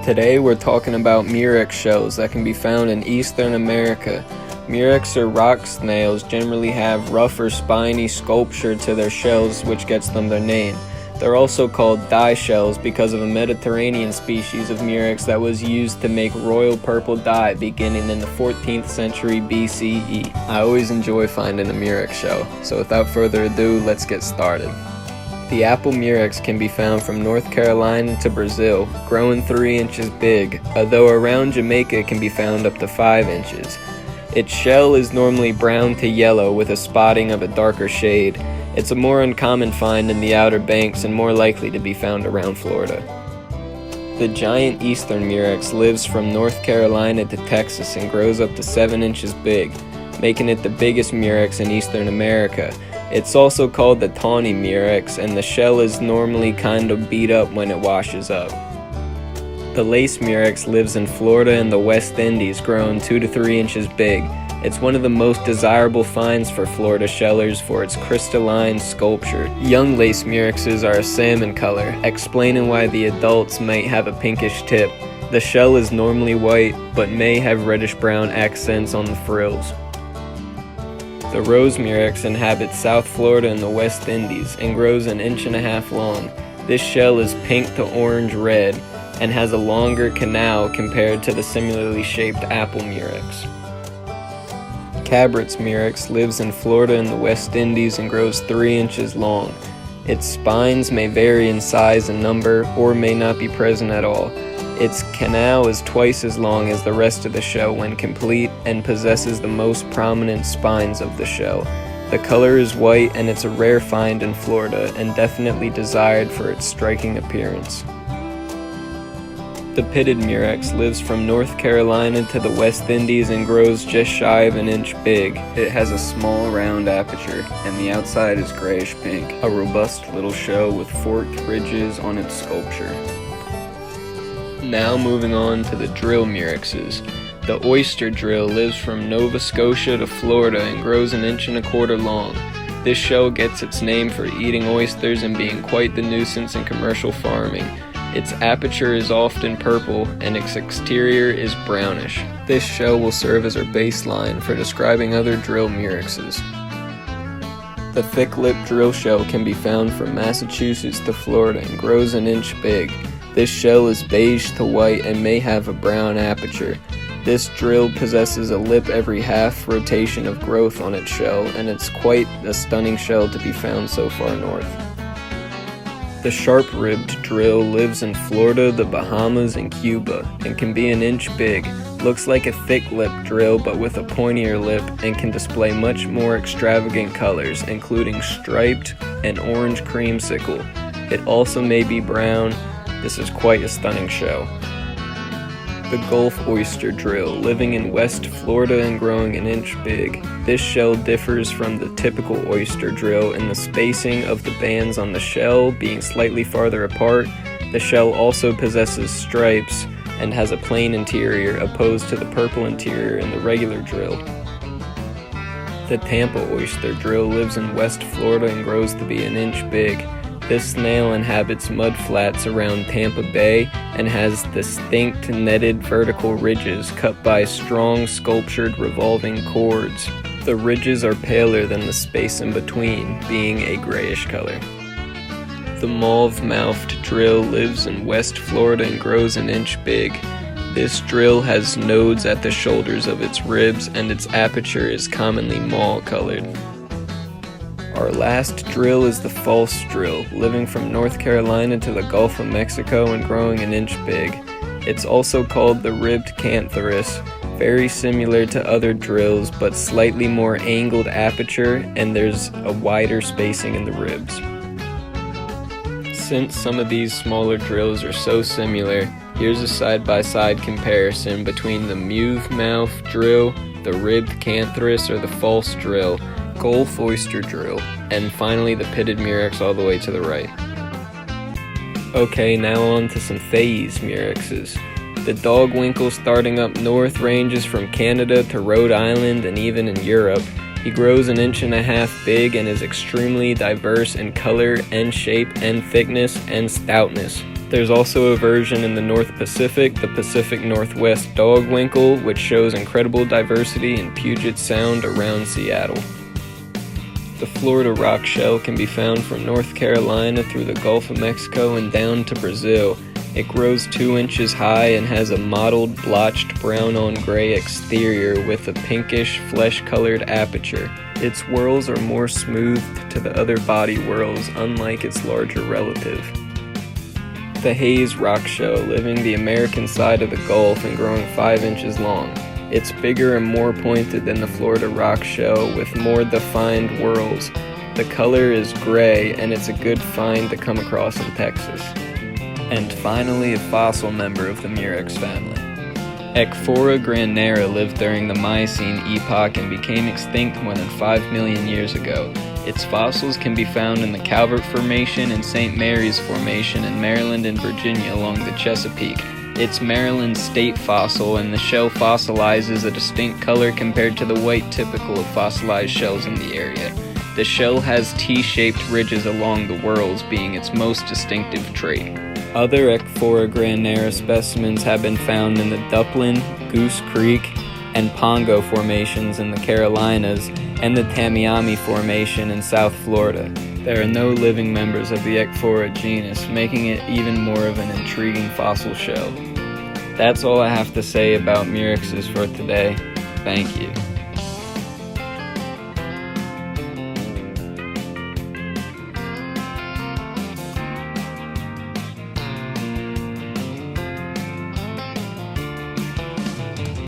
Today we're talking about murex shells that can be found in Eastern America. Murex or rock snails generally have rough or spiny sculpture to their shells, which gets them their name. They're also called dye shells because of a Mediterranean species of murex that was used to make royal purple dye beginning in the 14th century BCE. I always enjoy finding a murex shell, so without further ado, let's get started. The apple murex can be found from North Carolina to Brazil, growing 3 inches big, although around Jamaica it can be found up to 5 inches. Its shell is normally brown to yellow with a spotting of a darker shade. It's a more uncommon find in the Outer Banks and more likely to be found around Florida. The giant eastern murex lives from North Carolina to Texas and grows up to 7 inches big, making it the biggest murex in Eastern America. It's also called the tawny murex, and the shell is normally kind of beat up when it washes up. The lace murex lives in Florida and the West Indies, growing 2 to 3 inches big. It's one of the most desirable finds for Florida shellers for its crystalline sculpture. Young lace murexes are a salmon color, explaining why the adults might have a pinkish tip. The shell is normally white, but may have reddish-brown accents on the frills. The rose murex inhabits South Florida and the West Indies and grows 1.5 inches long. This shell is pink to orange-red and has a longer canal compared to the similarly shaped apple murex. Cabret's murex lives in Florida and the West Indies and grows 3 inches long. Its spines may vary in size and number or may not be present at all. Its canal is twice as long as the rest of the shell when complete and possesses the most prominent spines of the shell. The color is white and it's a rare find in Florida and definitely desired for its striking appearance. The pitted murex lives from North Carolina to the West Indies and grows just shy of 1 inch big. It has a small round aperture and the outside is grayish pink, a robust little shell with forked ridges on its sculpture. Now moving on to the drill murexes. The oyster drill lives from Nova Scotia to Florida and grows 1.25 inches long. This shell gets its name for eating oysters and being quite the nuisance in commercial farming. Its aperture is often purple and its exterior is brownish. This shell will serve as our baseline for describing other drill murexes. The thick-lipped drill shell can be found from Massachusetts to Florida and grows 1 inch big. This shell is beige to white and may have a brown aperture. This drill possesses a lip every half rotation of growth on its shell, and it's quite a stunning shell to be found so far north. The sharp-ribbed drill lives in Florida, the Bahamas, and Cuba, and can be 1 inch big. Looks like a thick-lipped drill but with a pointier lip and can display much more extravagant colors, including striped and orange creamsicle. It also may be brown. This is quite a stunning shell. The Gulf oyster drill, living in West Florida and growing 1 inch big. This shell differs from the typical oyster drill in the spacing of the bands on the shell being slightly farther apart. The shell also possesses stripes and has a plain interior opposed to the purple interior in the regular drill. The Tampa oyster drill lives in West Florida and grows to be 1 inch big. This snail inhabits mud flats around Tampa Bay and has distinct netted vertical ridges cut by strong sculptured revolving cords. The ridges are paler than the space in between, being a grayish color. The mauvemouthed drill lives in West Florida and grows 1 inch big. This drill has nodes at the shoulders of its ribs and its aperture is commonly mauve-colored. Our last drill is the false drill, living from North Carolina to the Gulf of Mexico and growing 1 inch big. It's also called the ribbed cantharus, very similar to other drills but slightly more angled aperture and there's a wider spacing in the ribs. Since some of these smaller drills are so similar, here's a side-by-side comparison between the mauvemouthed drill, the ribbed cantharus or the false drill, Gulf oyster drill, and finally the pitted murex all the way to the right. Okay, now on to some phase murexes. The dogwinkle starting up north ranges from Canada to Rhode Island and even in Europe. He grows 1.5 inches big and is extremely diverse in color and shape and thickness and stoutness. There's also a version in the North Pacific, the Pacific Northwest dogwinkle, which shows incredible diversity in Puget Sound around Seattle. The Florida rock shell can be found from North Carolina through the Gulf of Mexico and down to Brazil. It grows 2 inches high and has a mottled, blotched brown-on-gray exterior with a pinkish, flesh-colored aperture. Its whorls are more smoothed to the other body whorls, unlike its larger relative. The Hayes rock shell, living the American side of the Gulf and growing 5 inches long. It's bigger and more pointed than the Florida rock shell, with more defined whorls. The color is gray, and it's a good find to come across in Texas. And finally, a fossil member of the murex family. Ecphora grandnera lived during the Miocene epoch and became extinct more than 5 million years ago. Its fossils can be found in the Calvert Formation and St. Mary's Formation in Maryland and Virginia along the Chesapeake. It's Maryland's state fossil, and the shell fossilizes a distinct color compared to the white typical of fossilized shells in the area. The shell has T-shaped ridges along the whorls, being its most distinctive trait. Other Ecphora grandnera specimens have been found in the Duplin, Goose Creek, and Pongo formations in the Carolinas, and the Tamiami Formation in South Florida. There are no living members of the Ecphora genus, making it even more of an intriguing fossil shell. That's all I have to say about murexes for today. Thank you.